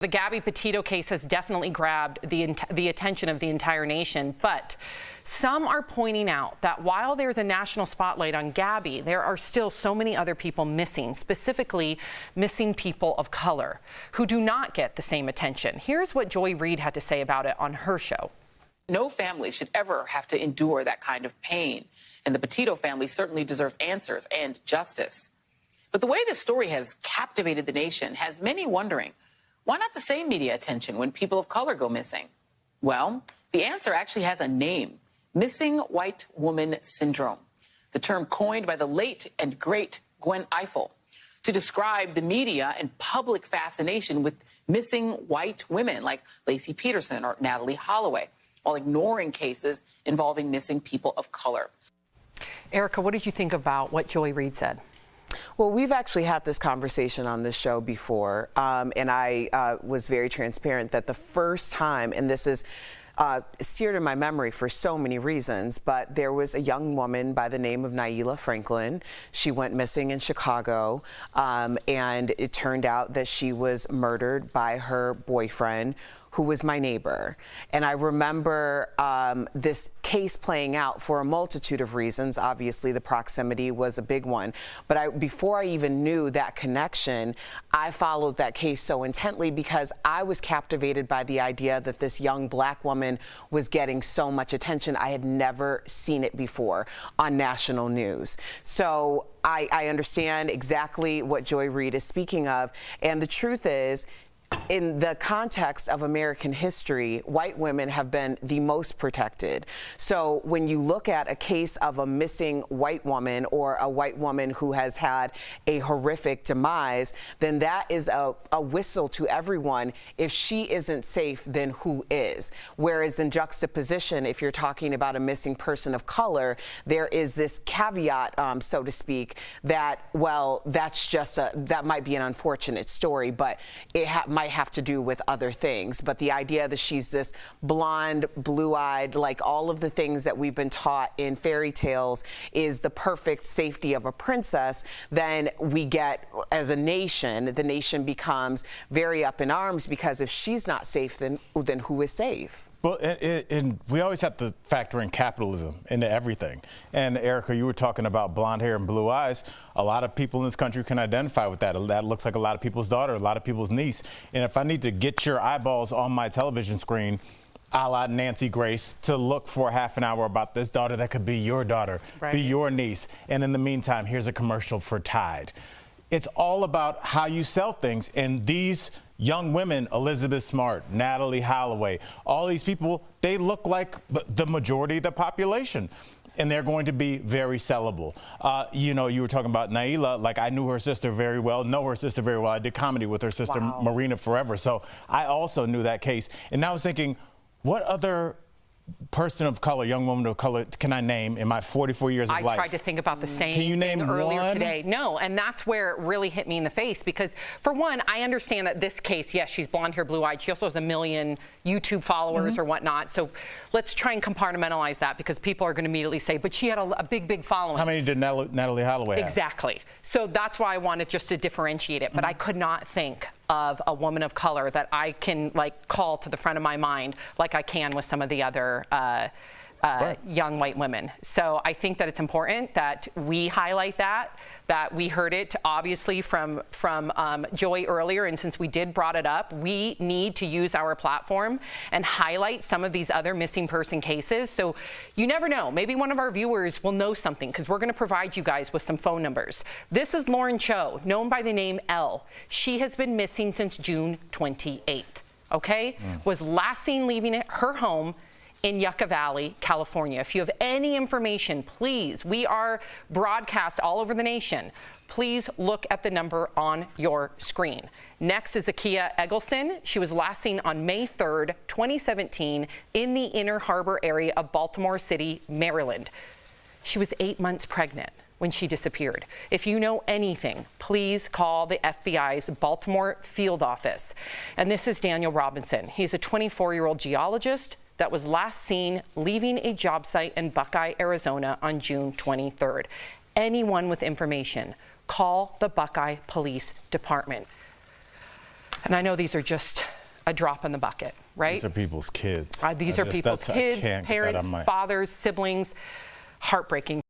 The Gabby Petito case has definitely grabbed the attention of the entire nation, but some are pointing out that while there's a national spotlight on Gabby, there are still so many other people missing, specifically missing people of color, who do not get the same attention. Here's what Joy Reid had to say about it on her show. No family should ever have to endure that kind of pain, and the Petito family certainly deserves answers and justice. But the way this story has captivated the nation has many wondering, why not the same media attention when people of color go missing? Well, the answer actually has a name: missing white woman syndrome, the term coined by the late and great Gwen Ifill to describe the media and public fascination with missing white women like Laci Peterson or Natalie Holloway, while ignoring cases involving missing people of color. Erica, what did you think about what Joy Reid said? Well, we've actually had this conversation on this show before, and I was very transparent that the first time, and this is seared in my memory for so many reasons, but there was a young woman by the name of Nailah Franklin. She went missing in Chicago, and it turned out that she was murdered by her boyfriend, who was my neighbor. And I remember this case playing out for a multitude of reasons. Obviously, the proximity was a big one. But before I even knew that connection, I followed that case so intently because I was captivated by the idea that this young black woman was getting so much attention. I had never seen it before on national news. So I understand exactly what Joy Reid is speaking of. And the truth is, in the context of American history, white women have been the most protected. So when you look at a case of a missing white woman or a white woman who has had a horrific demise, then that is a whistle to everyone. If she isn't safe, then who is? Whereas in juxtaposition, if you're talking about a missing person of color, there is this caveat, so to speak, that, well, that's just that might be an unfortunate story, but it might have to do with other things. But the idea that she's this blonde, blue-eyed, like all of the things that we've been taught in fairy tales is the perfect safety of a princess, then we get, as a nation, the nation becomes very up in arms, because if she's not safe, then who is safe? Well, and we always have to factor in capitalism into everything. And Erica, you were talking about blonde hair and blue eyes. A lot of people in this country can identify with that. That looks like a lot of people's daughter, a lot of people's niece. And if I need to get your eyeballs on my television screen, a la Nancy Grace, to look for half an hour about this daughter that could be your daughter, right, be your niece. And in the meantime, here's a commercial for Tide. It's all about how you sell things. And these young women, Elizabeth Smart, Natalie Holloway, all these people, they look like the majority of the population. And they're going to be very sellable. You know, you were talking about Nailah. Like, I knew her sister very well, know her sister very well. I did comedy with her sister, wow, Marina, forever. So I also knew that case. And I was thinking, what other person of color, young woman of color, can I name in my 44 years of life? I tried to think about the same Can you name thing earlier one? today. No, and that's where it really hit me in the face, because for one, I understand that this case, yes, she's blonde hair, blue eyed. She also has 1 million YouTube followers or whatnot. So let's try and compartmentalize that, because people are going to immediately say, but she had a big following. How many did Natalie Holloway have? Exactly. So that's why I wanted just to differentiate it. But I could not think of a woman of color that I can call to the front of my mind like I can with some of the other young white women. So I think that it's important that we highlight that we heard it obviously from Joy earlier, and since we did brought it up, we need to use our platform and highlight some of these other missing person cases. So you never know, maybe one of our viewers will know something, because we're going to provide you guys with some phone numbers. This is Lauren Cho, known by the name Elle. She has been missing since June 28th, okay? Was last seen leaving her home in Yucca Valley, California. If you have any information, please, we are broadcast all over the nation. Please look at the number on your screen. Next is Akia Eggleston. She was last seen on May 3rd, 2017 in the Inner Harbor area of Baltimore City, Maryland. She was 8 months pregnant when she disappeared. If you know anything, please call the FBI's Baltimore field office. And this is Daniel Robinson. He's a 24-year-old geologist that was last seen leaving a job site in Buckeye, Arizona on June 23rd. Anyone with information, call the Buckeye Police Department. And I know these are just a drop in the bucket, right? These are people's kids. These are people's kids, parents, fathers, siblings. Heartbreaking.